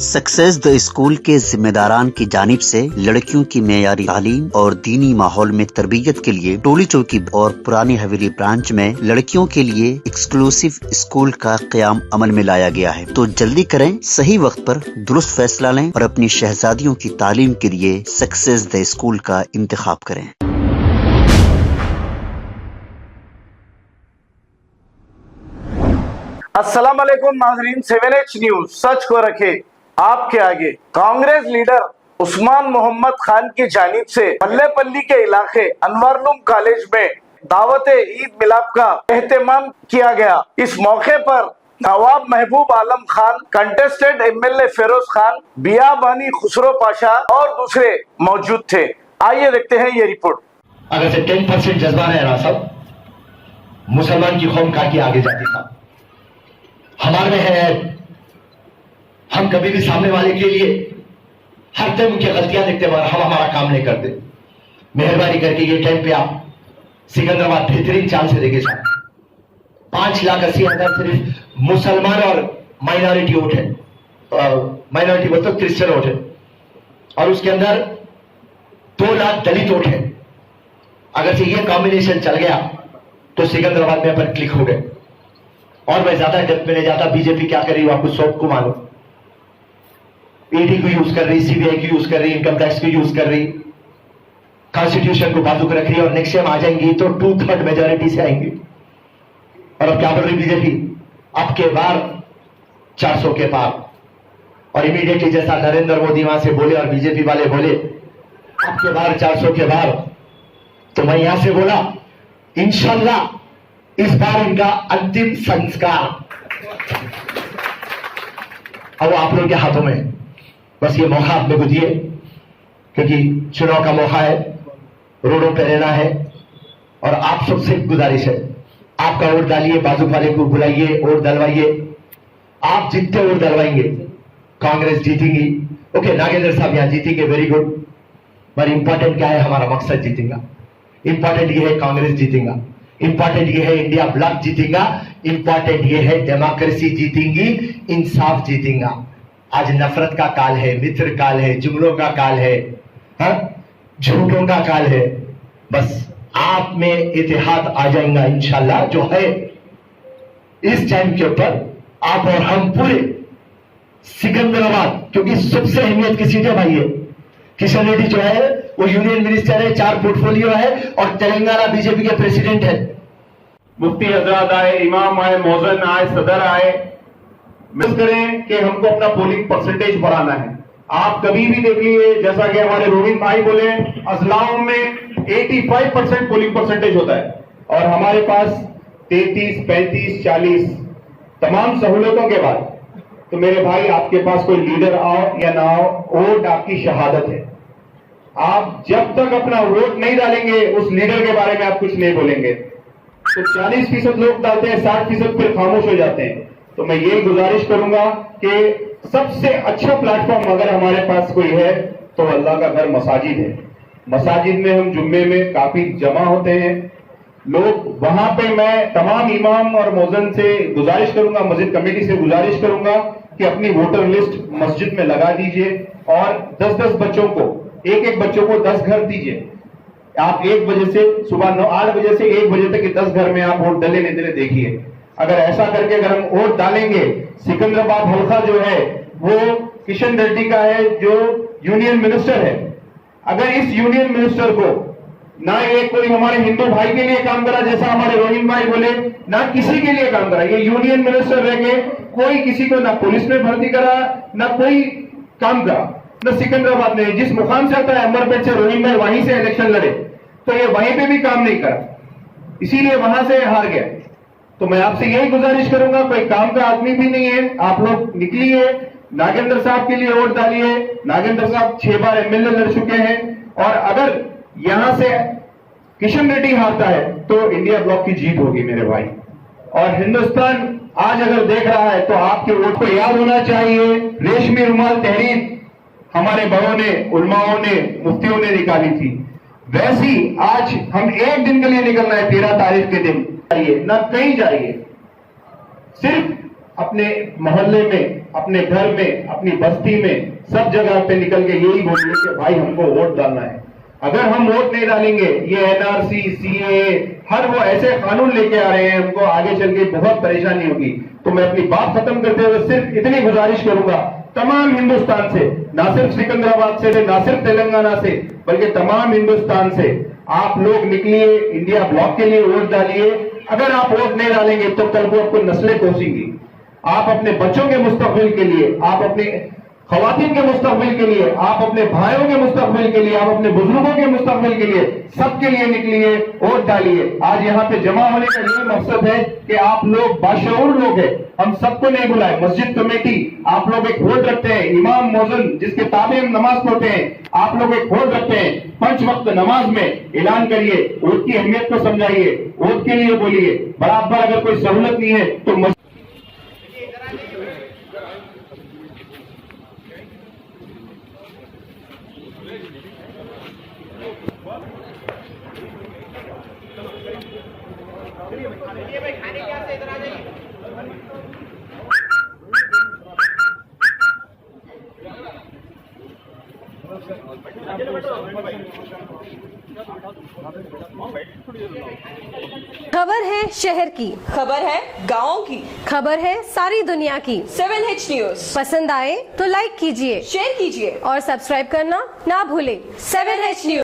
Success the school के जिम्मेदारान की जानिब से लड़कियों की मेयारी तालीम और दीनी माहौल में तरबियत के लिए टोली चौकी और पुरानी हवेली ब्रांच में लड़कियों के लिए एक्सक्लूसिव स्कूल का क़याम अमल में लाया गया है। तो जल्दी करें, सही वक्त पर दुरुस्त फैसला लें और अपनी शहजादियों की तालीम के लिए सक्सेस द स्कूल का इंतखाब करें। अस्सलाम वालेकुम नाज़रीन, 7H न्यूज सच को रखे आपके आगे। कांग्रेस लीडर उस्मान मोहम्मद खान की जानिब से मल्लेपल्ली के इलाके अनवारुल्लूम कॉलेज में दावत ईद मिलाद का एहतमाम किया गया। इस मौके पर नवाब महबूब आलम खान, कंटेस्टेड MLA फेरोज खान, बियाबानी खुसरो पाशा और दूसरे मौजूद थे। आइए देखते हैं ये रिपोर्ट। अगर से 10% जज्बा है ना सब मुसलमान की कौम का की आगे जाती था हमारे में है। हम कभी भी सामने वाले के लिए हर टाइम उनकी गलतियां देखते हैं, हम हमारा काम नहीं करते। मेहरबानी करके ये टाइम पे आप सिकंदराबाद बेहतरीन चाल से देखे साहब, 5,80,000 सिर्फ मुसलमान और माइनॉरिटी वोट है, माइनॉरिटी मतलब क्रिश्चियन वोट है, और उसके अंदर 2 लाख दलित वोट है। अगर से ये कॉम्बिनेशन चल गया तो सिकंदराबाद में अपन क्लिक हो गए। और मैं ज्यादा डेप्थ में नहीं जाता, बीजेपी क्या कर रही है आपको सबको मालूम। ईडी को यूज कर रही, सीबीआई को यूज कर रही, इनकम टैक्स को यूज कर रही, कॉन्स्टिट्यूशन को बाजू रख रही है, और नेक्स्ट टाइम आ जाएंगी तो 2/3 मेजोरिटी से आएंगी। और अब क्या बोल रही बीजेपी, अब के बार 400 के पार। और इमीडिएटली जैसा नरेंद्र मोदी वहां से बोले और बीजेपी वाले बोले अब के बार 400 के बार, तो मैं यहां से बोला इंशाल्लाह इस बार इनका अंतिम संस्कार अब आप लोगों के हाथों में। बस ये मौका आप लोगों को दिए, क्योंकि चुनाव का मौका है, रोडों पे रहना है। और आप सबसे गुजारिश है, आपका वोट डालिए, बाजू वाले को बुलाइए, वोट डलवाइए। आप जितने वोट डलवाएंगे कांग्रेस जीतेंगी। ओके, नागेंद्र साहब यहां जीतेंगे, वेरी गुड। पर इंपॉर्टेंट क्या है, हमारा मकसद जीतेगा। इंपॉर्टेंट ये है कांग्रेस जीतेगा, इंपॉर्टेंट ये है इंडिया ब्लॉक जीतेगा, इंपॉर्टेंट ये है डेमोक्रेसी जीतेंगी, इंसाफ जीतेगा। आज नफरत का काल है, मित्र काल है, जुमलों का काल है, झूठों का काल है। बस आप में इतिहाद आ जाएगा इंशाल्लाह, जो है इस टाइम के ऊपर आप और हम पूरे सिकंदराबाद, क्योंकि सबसे अहमियत की सीटें भाई है। किशन रेड्डी जो है वो यूनियन मिनिस्टर है, 4 पोर्टफोलियो है, और तेलंगाना बीजेपी के प्रेसिडेंट है। मुफ्ती हजरात आए, इमाम आए, मौजन आए, सदर आए, मिल करें कि हमको अपना पोलिंग परसेंटेज बढ़ाना है। आप कभी भी देख लीजिए, जैसा कि हमारे रोहित भाई बोले, अजलाओं में 85% पोलिंग परसेंटेज होता है, और हमारे पास 33, 35, 40 तमाम सहूलतों के बाद। तो मेरे भाई, आपके पास कोई लीडर आओ या ना आओ, वोट आपकी शहादत है। आप जब तक अपना वोट नहीं डालेंगे, उस लीडर के बारे में आप कुछ नहीं बोलेंगे। तो 40% लोग डालते हैं, 60% फिर खामोश हो जाते हैं। तो मैं ये गुजारिश करूंगा कि सबसे अच्छा प्लेटफॉर्म अगर हमारे पास कोई है तो अल्लाह का घर मसाजिद है। मसाजिद में हम जुम्मे में काफी जमा होते हैं लोग, वहां पे मैं तमाम इमाम और मौजन से गुजारिश करूंगा, मस्जिद कमेटी से गुजारिश करूंगा कि अपनी वोटर लिस्ट मस्जिद में लगा दीजिए, और 10-10 बच्चों को, एक बच्चों को 10 घर दीजिए। आप 1 बजे से सुबह 8 बजे से 1 बजे तक 10 घर में आप वोट डले नहीं डले देखिए। अगर ऐसा करके अगर हम वोट डालेंगे, सिकंदराबाद हल्का जो है वो किशन रेड्डी का है, जो यूनियन मिनिस्टर है। अगर इस यूनियन मिनिस्टर को ना ये कोई हमारे हिंदू भाई के लिए काम करा, जैसा हमारे रोहित भाई बोले, ना किसी के लिए काम करा, ये यूनियन मिनिस्टर रह के कोई किसी को ना पुलिस में भर्ती करा, ना कोई काम करा, न सिकंदराबाद में जिस मुकाम से आता है अंबरपेट से रोहित भाई वहीं से इलेक्शन लड़े, तो ये वहीं पे भी काम नहीं करा, इसीलिए वहां से हार गया। तो मैं आपसे यही गुजारिश करूंगा, कोई काम का आदमी भी नहीं है, आप लोग निकलिए, नागेंद्र साहब के लिए वोट डालिए। नागेंद्र साहब 6 बार MLA लड़ चुके हैं, और अगर यहां से किशन रेड्डी हारता है तो इंडिया ब्लॉक की जीत होगी मेरे भाई। और हिंदुस्तान आज अगर देख रहा है तो आपके वोट को याद होना चाहिए, रेशमी रुमाल तहरीर हमारे बड़ों ने, उलमाओं ने, मुफ्तियों ने निकाली थी, वैसी आज हम एक दिन के लिए निकलना है, 13 तारीख के दिन जाइए, ना कहीं जाइए, सिर्फ अपने मोहल्ले में, अपने घर में, अपनी बस्ती में, सब जगह पे निकल के यही बोलिए कि भाई हमको वोट डालना है। अगर हम वोट नहीं डालेंगे, ये एनआरसी, सीएए, हर वो ऐसे कानून लेके आ रहे हैं, हमको आगे चल के बहुत परेशानी होगी। तो मैं अपनी बात खत्म करते हुए सिर्फ इतनी गुजारिश करूंगा तमाम हिंदुस्तान से, ना सिर्फ सिकंदराबाद से, ना सिर्फ तेलंगाना से, बल्कि तमाम हिंदुस्तान से, आप लोग निकलिए, इंडिया ब्लॉक के लिए वोट डालिए। अगर आप वोट नहीं डालेंगे तो कल को आपको नस्लें कोसेंगी। आप अपने बच्चों के मुस्तकबिल के लिए, आप अपने खवातीन के मुस्तकबिल के लिए, आप अपने भाइयों के मुस्तकबिल के लिए, आप अपने बुजुर्गों के मुस्तकबिल के लिए, सबके लिए निकलिए, वोट डालिए। आज यहाँ पे जमा होने का यही मकसद है कि आप लोग बाशऊर लोग हैं, हम सबको नहीं बुलाए, मस्जिद कमेटी, आप लोग एक वोट रखते हैं, इमाम मौजन जिसके ताबे हम नमाज पढ़ते हैं, आप लोग एक वोट रखते हैं, 5 वक्त नमाज में ऐलान करिए, वोट की अहमियत को समझाइए, वोट के लिए बोलिए। बराबर अगर कोई सहूलत नहीं है तो खबर है शहर की, खबर है गाँव की, खबर है सारी दुनिया की। 7H न्यूज पसंद आए तो लाइक कीजिए, शेयर कीजिए और सब्सक्राइब करना ना भूलें। 7H news.